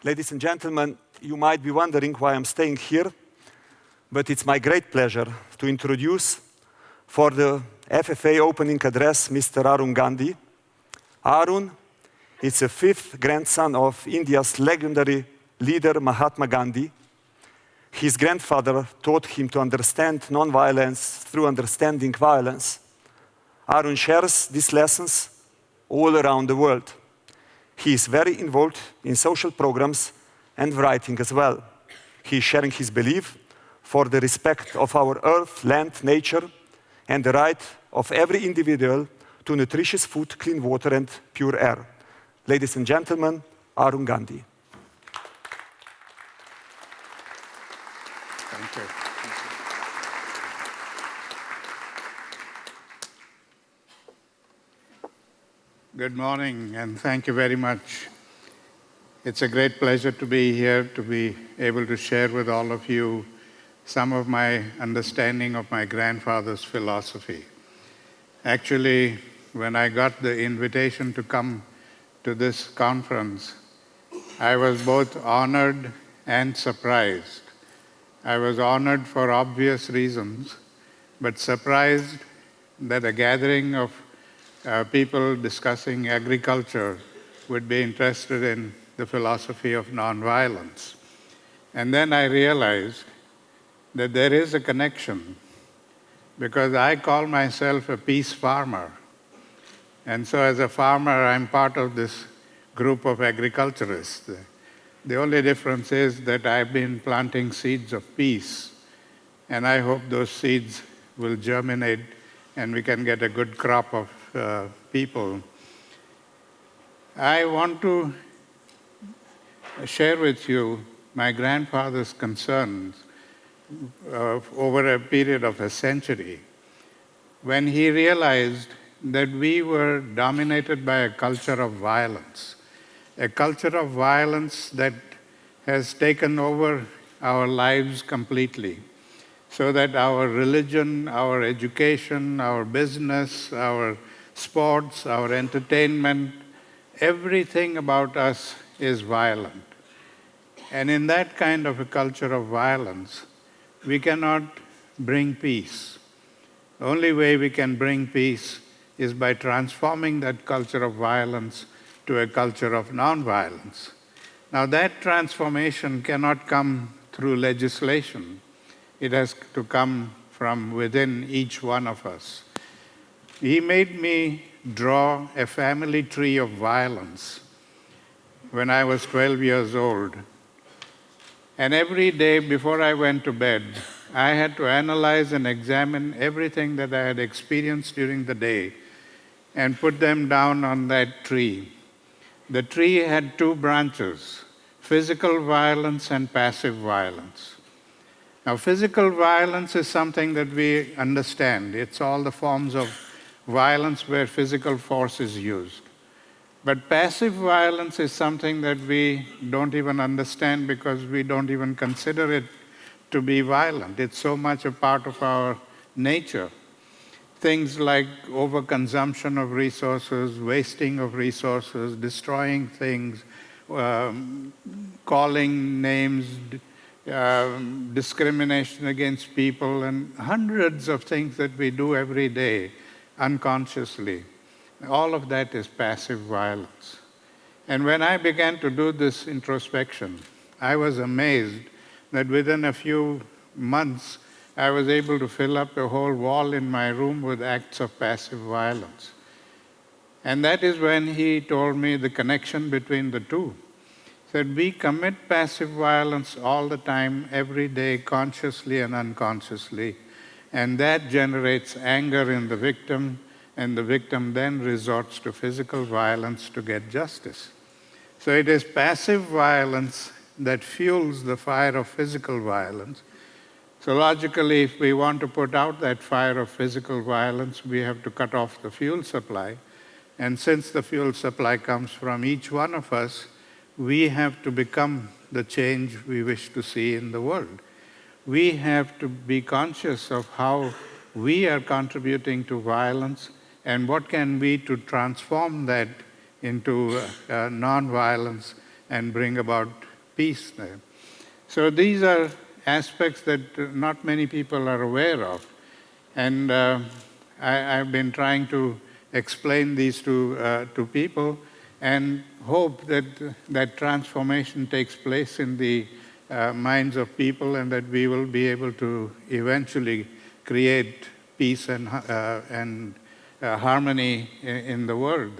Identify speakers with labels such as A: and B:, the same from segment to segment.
A: Ladies and gentlemen, you might be wondering why I'm staying here, but it's my great pleasure to introduce for the FFA opening address Mr. Arun Gandhi. Arun is the fifth grandson of India's legendary leader Mahatma Gandhi. His grandfather taught him to understand non-violence through understanding violence. Arun shares these lessons all around the world. He is very involved in social programs and writing as well. He is sharing his belief for the respect of our earth, land, nature, and the right of every individual to nutritious food, clean water, and pure air. Ladies and gentlemen, Arun Gandhi.
B: Thank you. Good morning, and thank you very much. It's a great pleasure to be here, to be able to share with all of you some of my understanding of my grandfather's philosophy. Actually, when I got the invitation to come to this conference, I was both honored and surprised. I was honored for obvious reasons, but surprised that a gathering of people discussing agriculture would be interested in the philosophy of nonviolence. And then I realized that there is a connection, because I call myself a peace farmer. And so as a farmer, I'm part of this group of agriculturists. The only difference is that I've been planting seeds of peace, and I hope those seeds will germinate and we can get a good crop of people. I want to share with you my grandfather's concerns over a period of a century, when he realized that we were dominated by a culture of violence that has taken over our lives completely, so that our religion, our education, our business, our sports, our entertainment, everything about us is violent. And in that kind of a culture of violence, we cannot bring peace. The only way we can bring peace is by transforming that culture of violence to a culture of nonviolence. Now, that transformation cannot come through legislation. It has to come from within each one of us. He made me draw a family tree of violence when I was 12 years old. And every day before I went to bed, I had to analyze and examine everything that I had experienced during the day and put them down on that tree. The tree had two branches: physical violence and passive violence. Now, physical violence is something that we understand. It's all the forms of violence where physical force is used. But passive violence is something that we don't even understand, because we don't even consider it to be violent. It's so much a part of our nature. Things like overconsumption of resources, wasting of resources, destroying things, calling names, discrimination against people, and hundreds of things that we do every day unconsciously. All of that is passive violence. And when I began to do this introspection, I was amazed that within a few months, I was able to fill up a whole wall in my room with acts of passive violence. And that is when he told me the connection between the two. That we commit passive violence all the time, every day, consciously and unconsciously, and that generates anger in the victim, and the victim then resorts to physical violence to get justice. So it is passive violence that fuels the fire of physical violence. So logically, if we want to put out that fire of physical violence, we have to cut off the fuel supply. And since the fuel supply comes from each one of us, we have to become the change we wish to see in the world. We have to be conscious of how we are contributing to violence and what can we do to transform that into non-violence and bring about peace there. So these are aspects that not many people are aware of. And I've been trying to explain these to people and hope that that transformation takes place in the minds of people and that we will be able to eventually create peace and harmony in the world.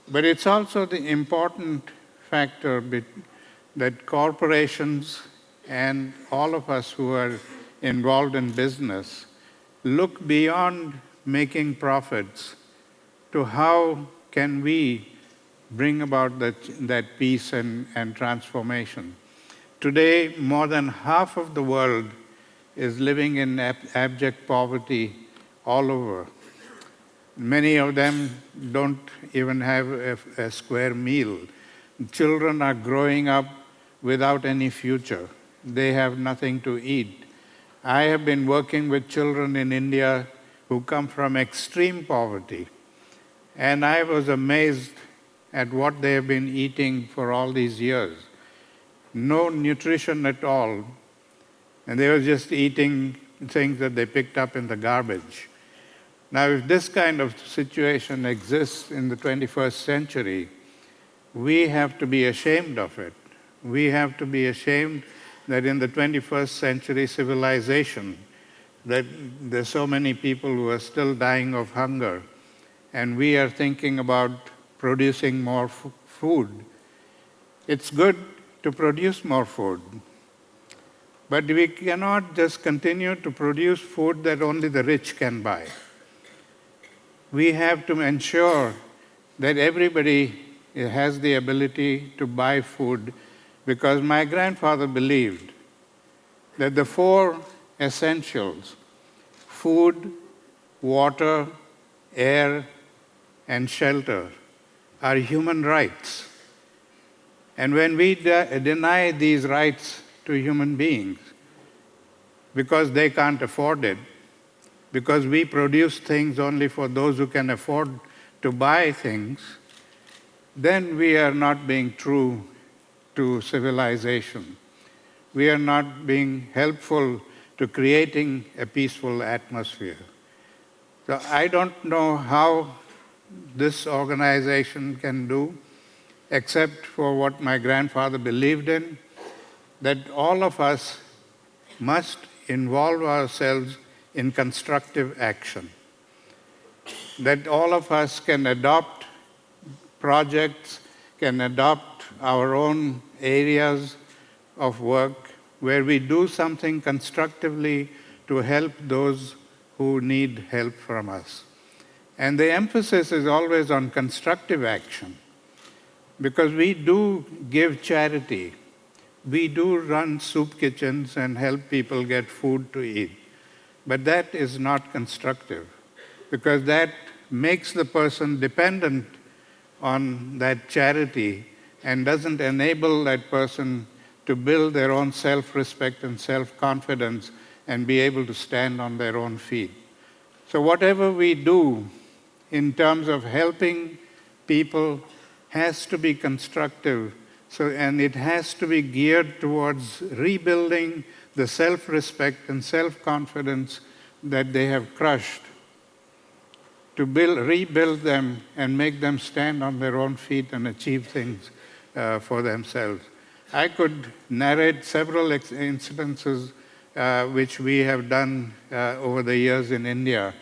B: But it's also the important factor that corporations and all of us who are involved in business look beyond making profits to how can we bring about that peace and transformation. Today, more than half of the world is living in abject poverty all over. Many of them don't even have a square meal. Children are growing up without any future. They have nothing to eat. I have been working with children in India who come from extreme poverty, and I was amazed at what they have been eating for all these years. No nutrition at all, and they were just eating things that they picked up in the garbage. Now, if this kind of situation exists in the 21st century, we have to be ashamed of it. We have to be ashamed that in the 21st century civilization, that there's so many people who are still dying of hunger, and we are thinking about producing more food. It's good to produce more food, but we cannot just continue to produce food that only the rich can buy. We have to ensure that everybody has the ability to buy food, because my grandfather believed that the four essentials, food, water, air, and shelter, are human rights. And when we deny these rights to human beings because they can't afford it, because we produce things only for those who can afford to buy things, then we are not being true to civilization. We are not being helpful to creating a peaceful atmosphere. So I don't know how this organization can do, except for what my grandfather believed in, that all of us must involve ourselves in constructive action. That all of us can adopt projects, can adopt our own areas of work where we do something constructively to help those who need help from us. And the emphasis is always on constructive action, because we do give charity. We do run soup kitchens and help people get food to eat. But that is not constructive, because that makes the person dependent on that charity and doesn't enable that person to build their own self-respect and self-confidence and be able to stand on their own feet. So whatever we do in terms of helping people has to be constructive, and it has to be geared towards rebuilding the self-respect and self-confidence that they have crushed, to rebuild them and make them stand on their own feet and achieve things for themselves. I could narrate several incidences which we have done over the years in India,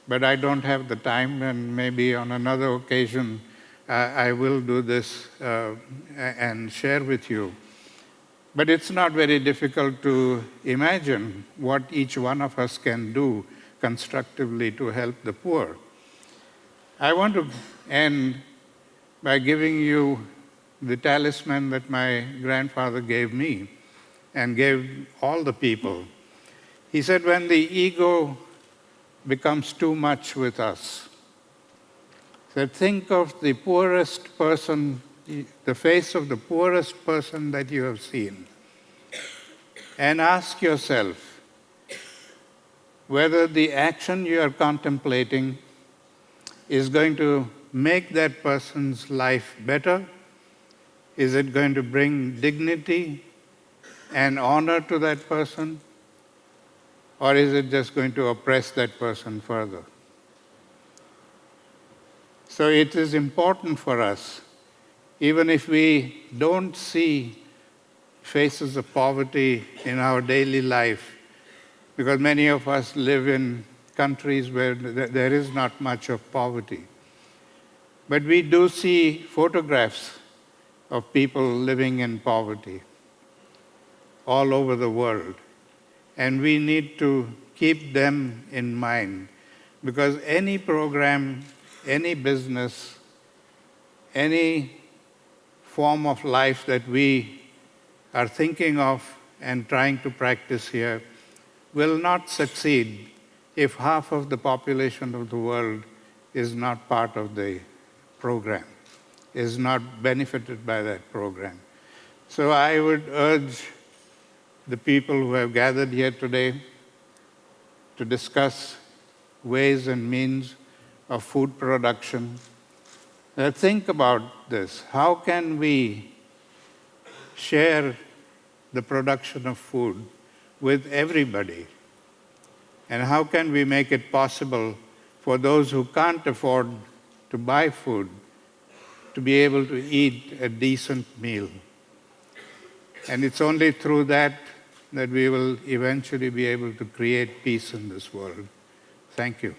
B: but I don't have the time, and maybe on another occasion I will do this and share with you. But it's not very difficult to imagine what each one of us can do constructively to help the poor. I want to end by giving you the talisman that my grandfather gave me and gave all the people. He said, when the ego becomes too much with us, that think of the poorest person, the face of the poorest person that you have seen, and ask yourself whether the action you are contemplating is going to make that person's life better, Is it going to bring dignity and honor to that person? Or is it just going to oppress that person further? So it is important for us, even if we don't see faces of poverty in our daily life, because many of us live in countries where there is not much of poverty. But we do see photographs of people living in poverty all over the world. And we need to keep them in mind, because any program, any business, any form of life that we are thinking of and trying to practice here will not succeed if half of the population of the world is not part of the program, is not benefited by that program. So I would urge the people who have gathered here today to discuss ways and means of food production. Think about this. How can we share the production of food with everybody? And how can we make it possible for those who can't afford to buy food to be able to eat a decent meal? And it's only through that we will eventually be able to create peace in this world. Thank you.